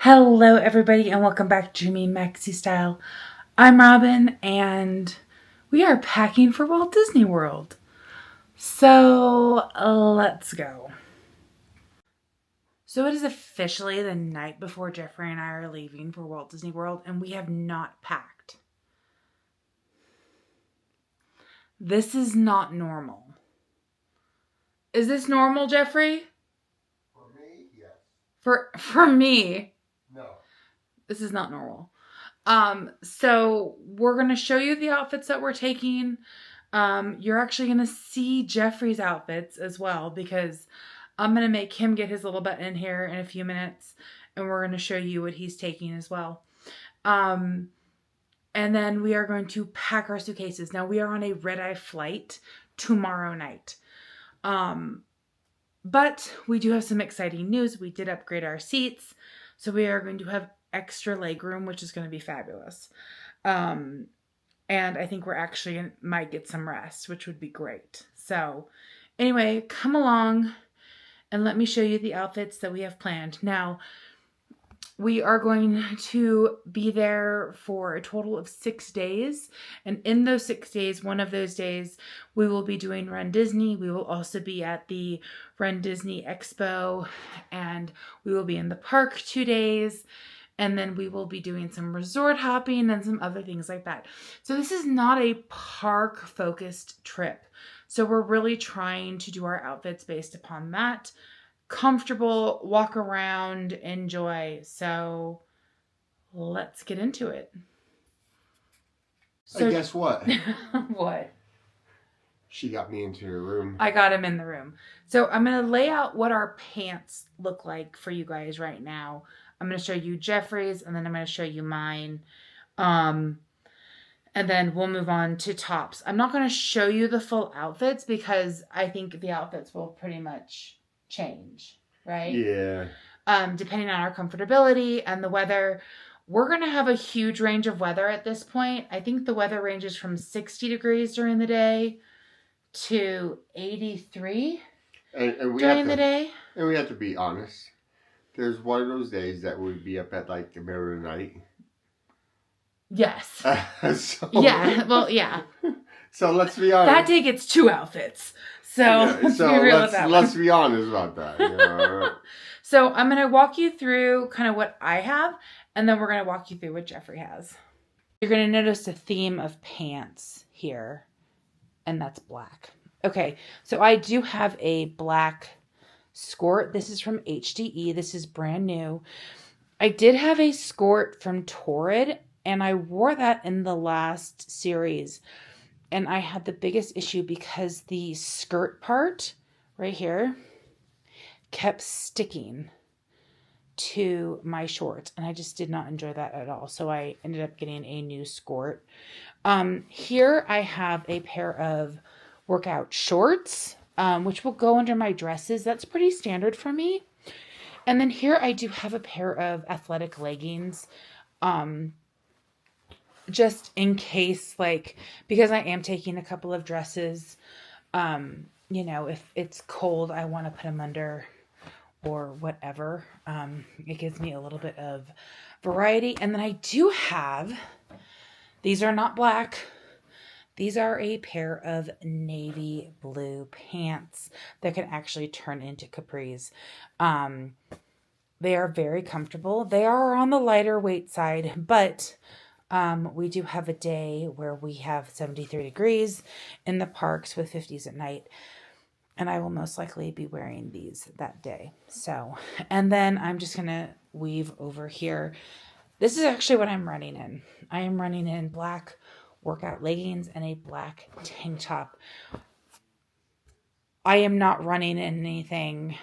Hello everybody and welcome back to Dreamy Maxi Style. I'm Robin and we are packing for Walt Disney World. So let's go. So it is officially the night before Jeffrey and I are leaving for Walt Disney World and we have not packed. This is not normal. Is this normal, Jeffrey? For me, yes. For me, no. This is not normal. So we're going to show you the outfits that we're taking. You're actually going to see Jeffrey's outfits as well because I'm going to make him get his little button in here in a few minutes and we're going to show you what he's taking as well. And then we are going to pack our suitcases. Now we are on a red-eye flight tomorrow night. But we do have some exciting news. We did upgrade our seats. So we are going to have extra legroom, which is going to be fabulous. And I think we're actually might get some rest, which would be great. So anyway, come along and let me show you the outfits that we have planned. Now, we are going to be there for a total of 6 days. And in those 6 days, one of those days, we will be doing Run Disney. We will also be at the Run Disney Expo. And we will be in the park 2 days. And then we will be doing some resort hopping and some other things like that. So this is not a park-focused trip. So we're really trying to do our outfits based upon that. Comfortable, walk around, enjoy. So let's get into it. So guess what? What? She got me into her room. I got him in the room. So I'm going to lay out what our pants look like for you guys right now. I'm going to show you Jeffrey's and then I'm going to show you mine. And then we'll move on to tops. I'm not going to show you the full outfits because I think the outfits will pretty much change, right? Yeah. Depending on our comfortability and the weather. We're going to have a huge range of weather at this point. I think the weather ranges from 60 degrees during the day to 83 during the day. And we have to be honest. There's one of those days that we'd be up at like the middle of the night. Yes. So, yeah. Well, yeah. So let's be honest. That day gets 2 outfits. So, yeah, let's be real with that. Let's be honest about that. You know? So I'm going to walk you through kind of what I have, and then we're going to walk you through what Jeffrey has. You're going to notice a theme of pants here, and that's black. Okay, so I do have a black skirt. This is from HDE. This is brand new. I did have a skirt from Torrid, and I wore that in the last series. And I had the biggest issue because the skirt part right here kept sticking to my shorts. And I just did not enjoy that at all. So I ended up getting a new skirt. Here I have a pair of workout shorts, which will go under my dresses. That's pretty standard for me. And then here I do have a pair of athletic leggings. Just in case, like, because I am taking a couple of dresses, you know, if it's cold, I want to put them under or whatever. It gives me a little bit of variety. And then I do have, these are not black. These are a pair of navy blue pants that can actually turn into capris. They are very comfortable. They are on the lighter weight side, but we do have a day where we have 73 degrees in the parks with 50s at night. And I will most likely be wearing these that day. So, and then I'm just going to weave over here. This is actually what I'm running in. I am running in black workout leggings and a black tank top. I am not running in anything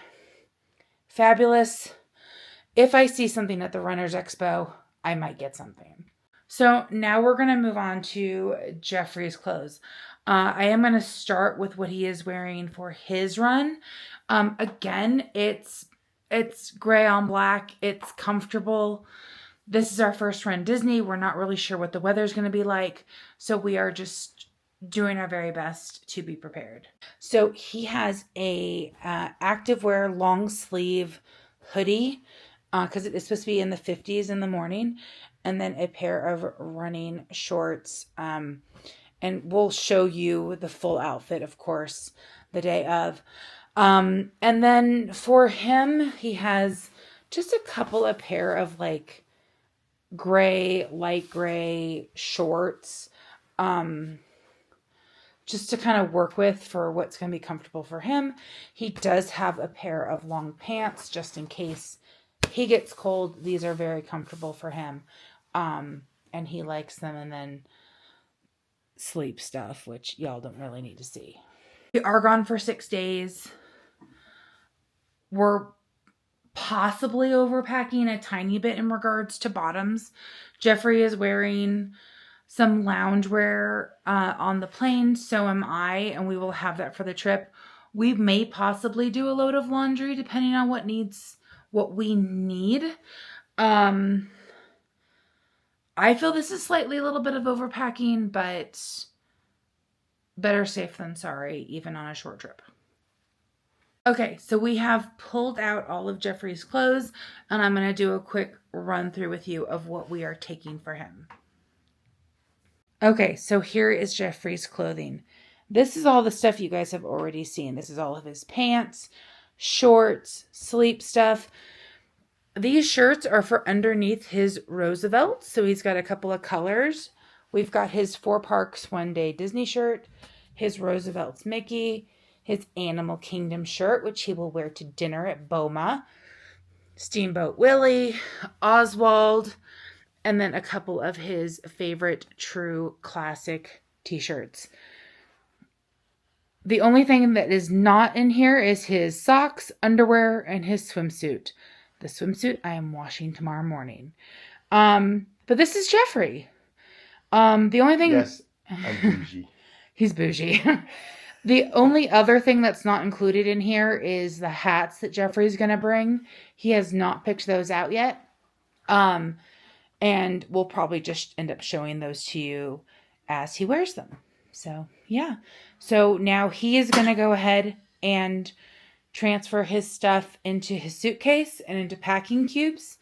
fabulous. If I see something at the Runners Expo, I might get something. So now we're going to move on to Jeffrey's clothes. I am going to start with what he is wearing for his run. Again, it's gray on black. It's comfortable. This is our first Run Disney. We're not really sure what the weather is going to be like. So we are just doing our very best to be prepared. So he has a activewear long sleeve hoodie. because it is supposed to be in the 50s in the morning, and then a pair of running shorts. And we'll show you the full outfit, of course, the day of. And then for him, he has just a couple of pair of like gray, light gray shorts. Just to kind of work with for what's going to be comfortable for him. He does have a pair of long pants just in case he gets cold. These are very comfortable for him. And he likes them. And then sleep stuff, which y'all don't really need to see. We are gone for 6 days. We're possibly overpacking a tiny bit in regards to bottoms. Jeffrey is wearing some loungewear on the plane. So am I, and we will have that for the trip. We may possibly do a load of laundry depending on what we need. I feel this is slightly a little bit of overpacking, but better safe than sorry, even on a short trip. Okay, so we have pulled out all of Jeffrey's clothes, and I'm going to do a quick run through with you of what we are taking for him. Okay, so here is Jeffrey's clothing. This is all the stuff you guys have already seen. This is all of his pants, shorts, sleep stuff. These shirts are for underneath his Roosevelt, so he's got a couple of colors. We've got his 4 Parks 1 Day Disney shirt, his Roosevelt's Mickey, his Animal Kingdom shirt, which he will wear to dinner at Boma, Steamboat Willie, Oswald, and then a couple of his favorite true classic t-shirts. The only thing that is not in here is his socks, underwear, and his swimsuit. The swimsuit I am washing tomorrow morning. But this is Jeffrey. The only thing... Yes, I'm bougie. He's bougie. The only other thing that's not included in here is the hats that Jeffrey's going to bring. He has not picked those out yet. And we'll probably just end up showing those to you as he wears them. So, yeah. So now he is going to go ahead and transfer his stuff into his suitcase and into packing cubes.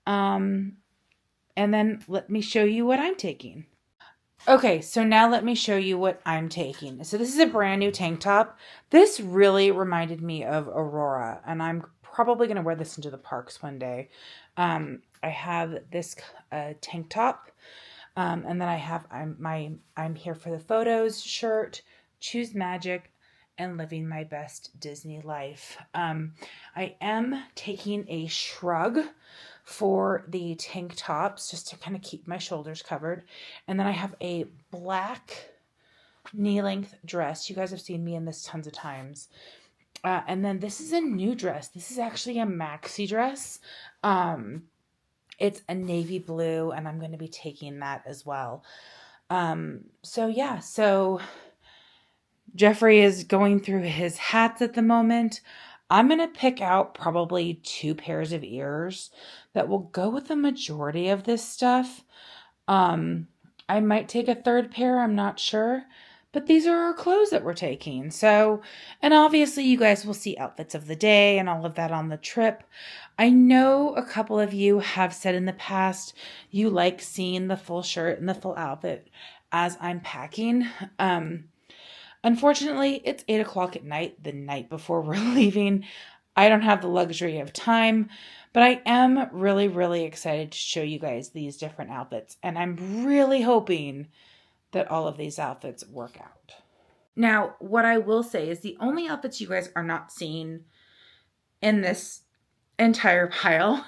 And then let me show you what I'm taking. Okay, so now let me show you what I'm taking. So this is a brand new tank top. This really reminded me of Aurora, and I'm probably going to wear this into the parks one day. I have this tank top, and then I have I'm here for the photos shirt, Choose Magic, and Living My Best Disney Life. I am taking a shrug for the tank tops just to kind of keep my shoulders covered. And then I have a black knee-length dress. You guys have seen me in this tons of times. And then this is a new dress. This is actually a maxi dress. It's a navy blue, and I'm going to be taking that as well. So Jeffrey is going through his hats at the moment. I'm going to pick out probably 2 pairs of ears that will go with the majority of this stuff. I might take a 3rd pair, I'm not sure. But these are our clothes that we're taking. So, and obviously you guys will see outfits of the day and all of that on the trip. I know a couple of you have said in the past you like seeing the full shirt and the full outfit as I'm packing. Unfortunately, it's 8 o'clock at night, the night before we're leaving. I don't have the luxury of time, but I am really, really excited to show you guys these different outfits. And I'm really hoping that all of these outfits work out. Now, what I will say is the only outfits you guys are not seeing in this entire pile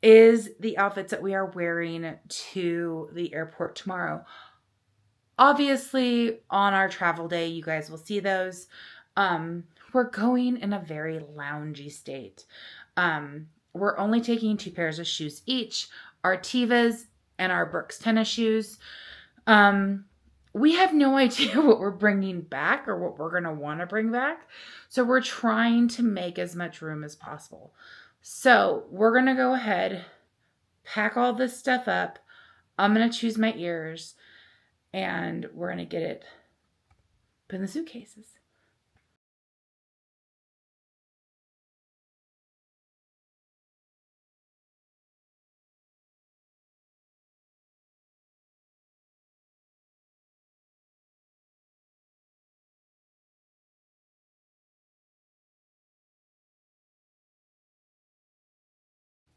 is the outfits that we are wearing to the airport tomorrow. Obviously, on our travel day, you guys will see those. We're going in a very loungy state. We're only taking 2 pairs of shoes each, our Tevas and our Brooks tennis shoes. We have no idea what we're bringing back or what we're going to want to bring back. So we're trying to make as much room as possible. So we're going to go ahead, pack all this stuff up. I'm going to choose my ears, and we're going to get it put in the suitcases.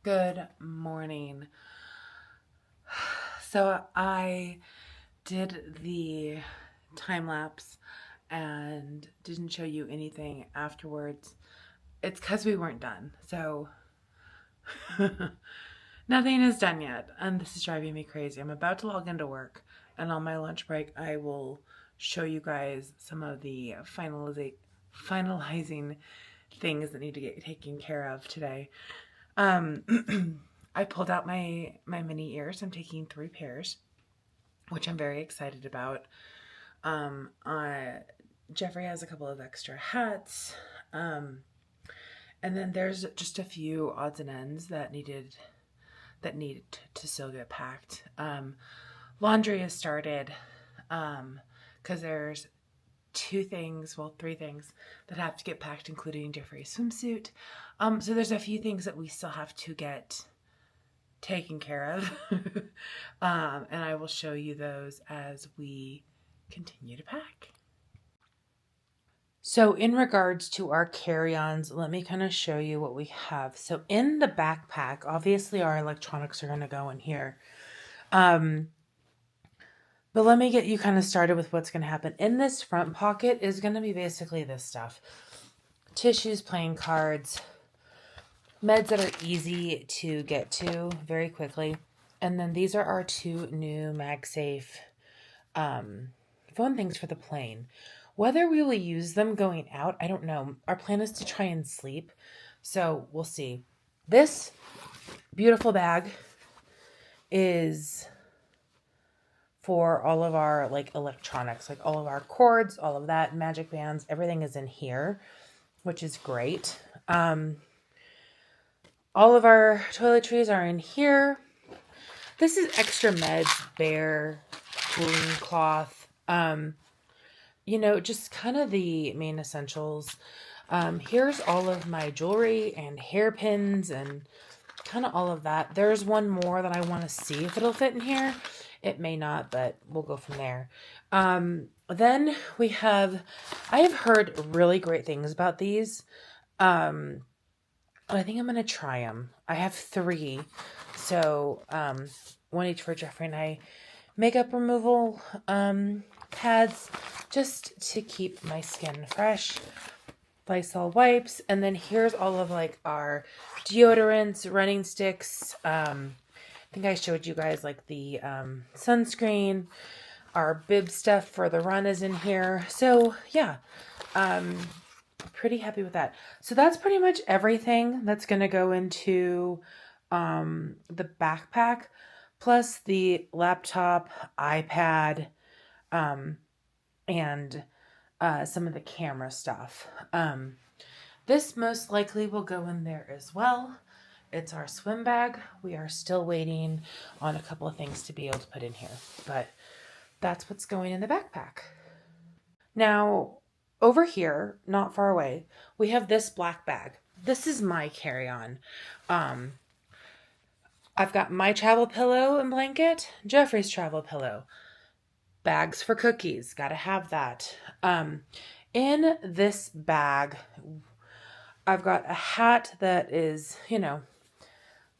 Good morning. So I did the time lapse and didn't show you anything afterwards. It's because we weren't done. So nothing is done yet. And this is driving me crazy. I'm about to log into work, and on my lunch break, I will show you guys some of the finalizing things that need to get taken care of today. I pulled out my mini ears. I'm taking 3 pairs, which I'm very excited about. Um, uh, Jeffrey has a couple of extra hats. And then there's just a few odds and ends that need to still get packed. Laundry has started because there's 3 things that have to get packed, including Jeffrey's swimsuit. So there's a few things that we still have to get taken care of. And I will show you those as we continue to pack. So in regards to our carry-ons, let me kind of show you what we have. So in the backpack, obviously our electronics are going to go in here. But let me get you kind of started with what's going to happen. In this front pocket is going to be basically this stuff. Tissues, playing cards, meds that are easy to get to very quickly. And then these are our 2 new MagSafe phone things for the plane. Whether we will use them going out, I don't know. Our plan is to try and sleep, so we'll see. This beautiful bag is for all of our electronics, like all of our cords, all of that, magic bands, everything is in here, which is great. All of our toiletries are in here. This is extra meds, bear, cooling cloth, just kind of the main essentials. Here's all of my jewelry and hairpins and kind of all of that. There's one more that I want to see if it'll fit in here. It may not, but we'll go from there. Then I have heard really great things about these. I think I'm going to try them. I have 3. So, one each for Jeffrey and I. Makeup removal pads just to keep my skin fresh. Lysol wipes. And then here's all of our deodorants, running sticks. I think I showed you guys the sunscreen. Our bib stuff for the run is in here. So yeah, pretty happy with that. So that's pretty much everything that's going to go into the backpack, plus the laptop, iPad, and some of the camera stuff. This most likely will go in there as well. It's our swim bag. We are still waiting on a couple of things to be able to put in here, but that's what's going in the backpack. Now, over here, not far away, we have this black bag. This is my carry-on. I've got my travel pillow and blanket, Jeffrey's travel pillow, bags for cookies, gotta have that. In this bag, I've got a hat that is,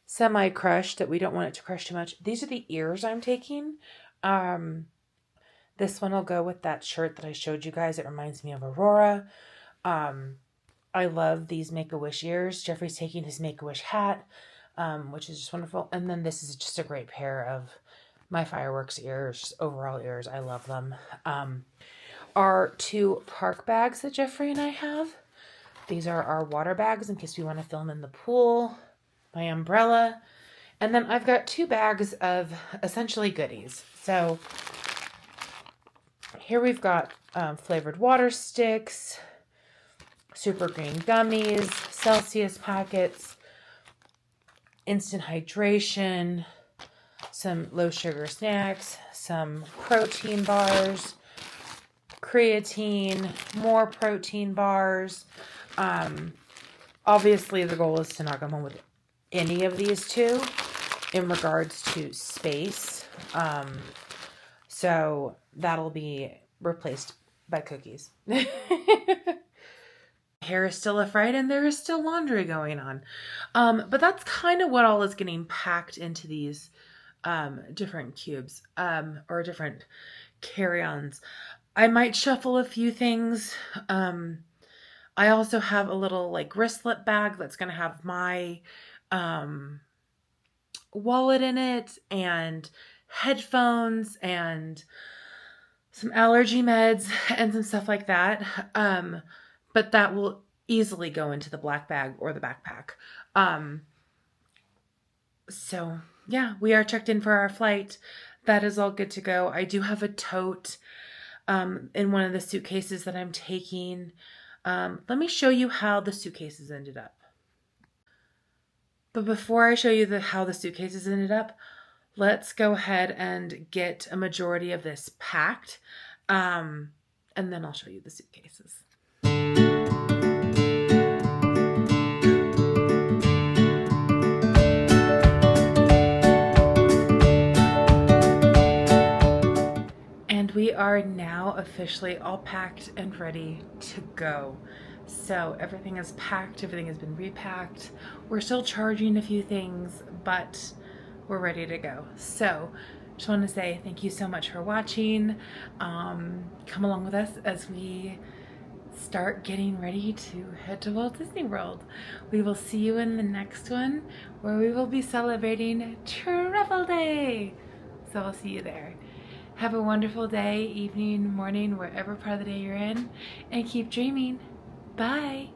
semi-crushed, that we don't want it to crush too much. These are the ears I'm taking. This one will go with that shirt that I showed you guys. It reminds me of Aurora. I love these Make-A-Wish ears. Jeffrey's taking his Make-A-Wish hat, which is just wonderful. And then this is just a great pair of my fireworks ears, overall ears. I love them. Our 2 park bags that Jeffrey and I have. These are our water bags in case we want to film in the pool. My umbrella. And then I've got 2 bags of essentially goodies. So here we've got flavored water sticks, super green gummies, Celsius packets, instant hydration, some low sugar snacks, some protein bars, creatine, more protein bars. Obviously the goal is to not come home with any of these 2 in regards to space. So that'll be replaced by cookies. hair is still a fright and there is still laundry going on. But that's kind of what all is getting packed into these different cubes or different carry-ons. I might shuffle a few things. I also have a little like wristlet bag that's going to have my wallet in it and headphones and some allergy meds and some stuff like that. But that will easily go into the black bag or the backpack. So yeah, we are checked in for our flight. That is all good to go. I do have a tote in one of the suitcases that I'm taking. Let me show you how the suitcases ended up. But before I show you how the suitcases ended up, let's go ahead and get a majority of this packed. And then I'll show you the suitcases. And we are now officially all packed and ready to go. So everything is packed, everything has been repacked. We're still charging a few things, but we're ready to go. So just want to say thank you so much for watching. Come along with us as we start getting ready to head to Walt Disney World. We will see you in the next one where we will be celebrating Travel Day. So I'll see you there. Have a wonderful day, evening, morning, wherever part of the day you're in, and keep dreaming. Bye.